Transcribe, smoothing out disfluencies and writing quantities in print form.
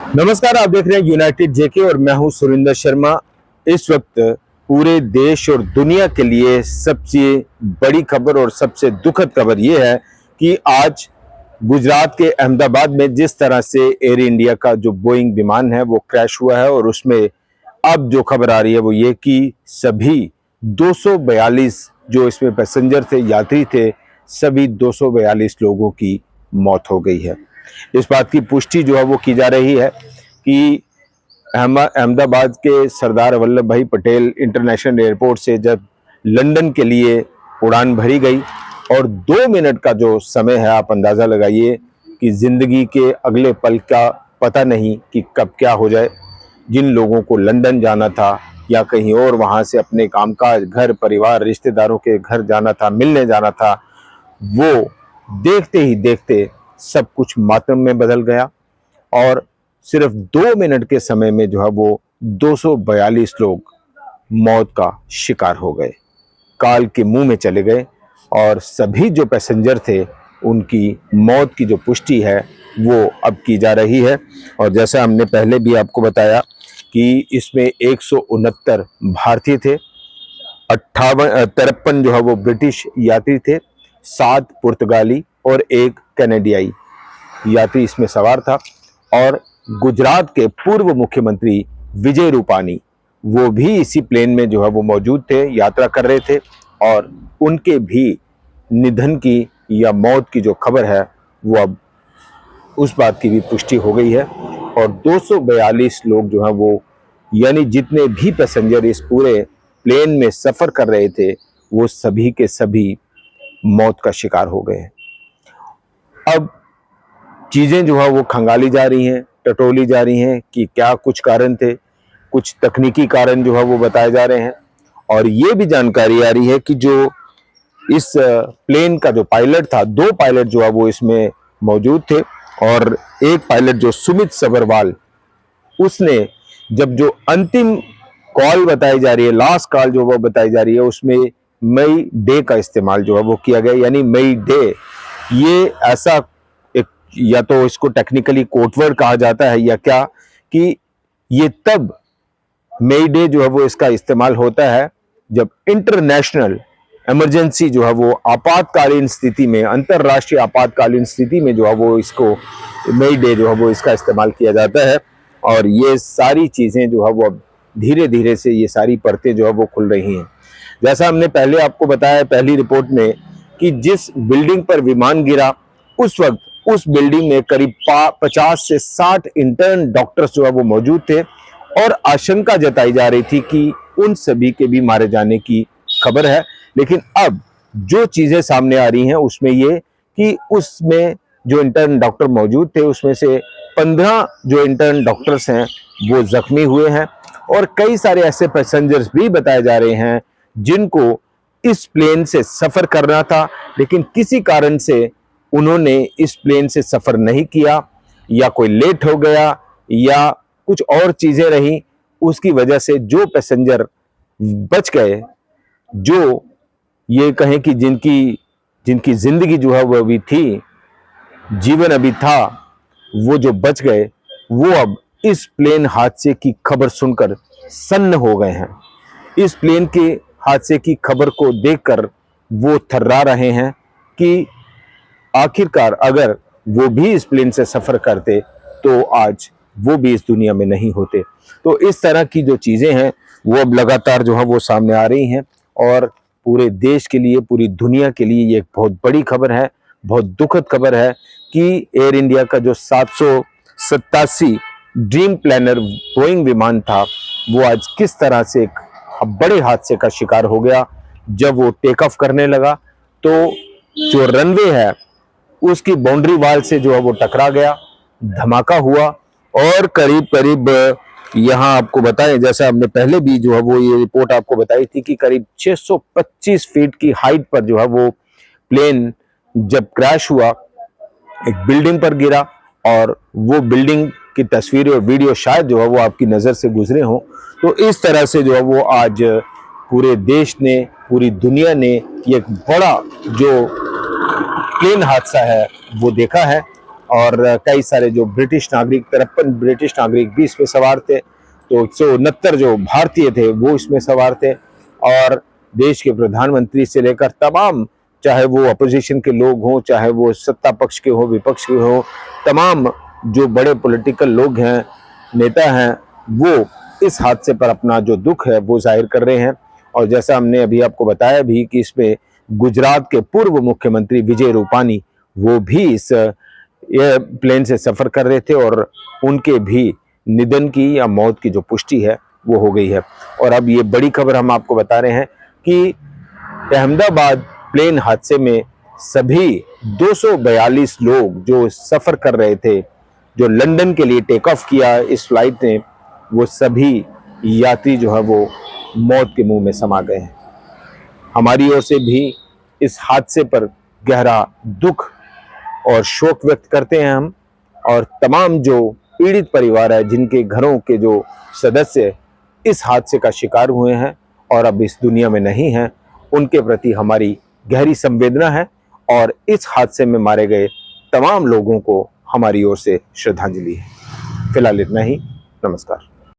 नमस्कार, आप देख रहे हैं यूनाइटेड जेके और मैं हूं सुरिंदर शर्मा। इस वक्त पूरे देश और दुनिया के लिए सबसे बड़ी खबर और सबसे दुखद खबर यह है कि आज गुजरात के अहमदाबाद में जिस तरह से एयर इंडिया का जो बोइंग विमान है वो क्रैश हुआ है और उसमें अब जो खबर आ रही है वो ये कि सभी 242 जो इसमें पैसेंजर थे, यात्री थे, सभी 242 लोगों की मौत हो गई है। इस बात की पुष्टि जो है वो की जा रही है कि अहमदाबाद के सरदार वल्लभ भाई पटेल इंटरनेशनल एयरपोर्ट से जब लंदन के लिए उड़ान भरी गई और 2 मिनट का जो समय है, आप अंदाज़ा लगाइए कि ज़िंदगी के अगले पल का पता नहीं कि कब क्या हो जाए। जिन लोगों को लंदन जाना था या कहीं और वहाँ से अपने कामकाज, घर परिवार, रिश्तेदारों के घर जाना था, मिलने जाना था, वो देखते ही देखते सब कुछ मातम में बदल गया और सिर्फ 2 मिनट के समय में जो है वो 242 लोग मौत का शिकार हो गए, काल के मुंह में चले गए और सभी जो पैसेंजर थे उनकी मौत की जो पुष्टि है वो अब की जा रही है। और जैसा हमने पहले भी आपको बताया कि इसमें 169 भारतीय थे, 53 जो है वो ब्रिटिश यात्री थे, 7 पुर्तगाली और 1 कनाडियाई यात्री इसमें सवार था। और गुजरात के पूर्व मुख्यमंत्री विजय रूपानी वो भी इसी प्लेन में जो है वो मौजूद थे, यात्रा कर रहे थे और उनके भी निधन की या मौत की जो खबर है वो अब उस बात की भी पुष्टि हो गई है। और 242 लोग जो है वो, यानी जितने भी पैसेंजर इस पूरे प्लेन में सफर कर रहे थे, वो सभी के सभी मौत का शिकार हो गए। अब चीजें जो है वो खंगाली जा रही हैं, टटोली जा रही हैं कि क्या कुछ कारण थे, कुछ तकनीकी कारण जो है वो बताए जा रहे हैं। और ये भी जानकारी आ रही है कि जो इस प्लेन का जो पायलट था, 2 पायलट जो है वो इसमें मौजूद थे और एक पायलट जो सुमित सबरवाल, उसने जब जो अंतिम कॉल बताई जा रही है, लास्ट कॉल जो वो बताई जा रही है, उसमें मई डे का इस्तेमाल जो है वो किया गया। यानी मई डे ये ऐसा एक, या तो इसको टेक्निकली कोडवर्ड कहा जाता है या क्या, कि ये तब मई डे जो है वो इसका इस्तेमाल होता है जब इंटरनेशनल इमरजेंसी जो है वो आपातकालीन स्थिति में, अंतरराष्ट्रीय आपातकालीन स्थिति में जो है वो इसको मई डे जो है वो इसका इस्तेमाल किया जाता है। और ये सारी चीज़ें जो है वो अब धीरे धीरे से ये सारी परतें जो है वो खुल रही हैं। जैसा हमने पहले आपको बताया पहली रिपोर्ट में कि जिस बिल्डिंग पर विमान गिरा उस वक्त उस बिल्डिंग में करीब 50 से 60 इंटर्न डॉक्टर्स जो है वो मौजूद थे और आशंका जताई जा रही थी कि उन सभी के भी मारे जाने की खबर है। लेकिन अब जो चीजें सामने आ रही हैं उसमें ये कि उसमें जो इंटर्न डॉक्टर मौजूद थे उसमें से 15 जो इंटर्न डॉक्टर्स हैं वो जख्मी हुए हैं और कई सारे ऐसे पैसेंजर्स भी बताए जा रहे हैं जिनको इस प्लेन से सफर करना था लेकिन किसी कारण से उन्होंने इस प्लेन से सफर नहीं किया, या कोई लेट हो गया या कुछ और चीजें रही, उसकी वजह से जो पैसेंजर बच गए, जो ये कहें कि जिनकी जिनकी जिंदगी जो है वो अभी थी, जीवन अभी था, वो जो बच गए वो अब इस प्लेन हादसे की खबर सुनकर सन्न हो गए हैं। इस प्लेन के हादसे की खबर को देखकर वो थर्रा रहे हैं कि आखिरकार अगर वो भी इस प्लेन से सफर करते तो आज वो भी इस दुनिया में नहीं होते। तो इस तरह की जो चीजें हैं वो अब लगातार जो है वो सामने आ रही हैं और पूरे देश के लिए, पूरी दुनिया के लिए ये एक बहुत बड़ी खबर है, बहुत दुखद खबर है कि एयर इंडिया का जो 787 ड्रीम प्लानर बोइंग विमान था वो आज किस तरह से एक बड़े हादसे का शिकार हो गया। जब वो टेक ऑफ करने लगा तो जो रनवे है उसकी बाउंड्री वाल से जो है वो टकरा गया, धमाका हुआ और करीब करीब यहाँ आपको बताएं, जैसा हमने पहले भी जो है वो ये रिपोर्ट आपको बताई थी कि करीब 625 फीट की हाइट पर जो है वो प्लेन जब क्रैश हुआ एक बिल्डिंग पर गिरा और वो बिल्डिंग की तस्वीरें और वीडियो शायद जो है वो आपकी नज़र से गुजरे हों। तो इस तरह से जो है वो आज पूरे देश ने, पूरी दुनिया ने ये एक बड़ा जो प्लेन हादसा है वो देखा है और कई सारे जो ब्रिटिश नागरिक, 53 ब्रिटिश नागरिक भी इसमें सवार थे, तो 169 जो भारतीय थे वो इसमें सवार थे। और देश के प्रधानमंत्री से लेकर तमाम, चाहे वो अपोजिशन के लोग हों, चाहे वो सत्ता पक्ष के हो, विपक्ष के हो, तमाम जो बड़े पॉलिटिकल लोग हैं, नेता हैं, वो इस हादसे पर अपना जो दुख है वो जाहिर कर रहे हैं। और जैसा हमने अभी आपको बताया भी कि इसमें गुजरात के पूर्व मुख्यमंत्री विजय रूपानी वो भी इस प्लेन से सफर कर रहे थे और उनके भी निधन की या मौत की जो पुष्टि है वो हो गई है। और अब ये बड़ी खबर हम आपको बता रहे हैं कि अहमदाबाद प्लेन हादसे में सभी 242 लोग जो सफर कर रहे थे, जो लंदन के लिए टेक ऑफ किया इस फ्लाइट ने, वो सभी यात्री जो है वो मौत के मुंह में समा गए हैं। हमारी ओर से भी इस हादसे पर गहरा दुख और शोक व्यक्त करते हैं हम, और तमाम जो पीड़ित परिवार है, जिनके घरों के जो सदस्य इस हादसे का शिकार हुए हैं और अब इस दुनिया में नहीं हैं, उनके प्रति हमारी गहरी संवेदना है। और इस हादसे में मारे गए तमाम लोगों को हमारी ओर से श्रद्धांजलि है। फिलहाल इतना ही। नमस्कार।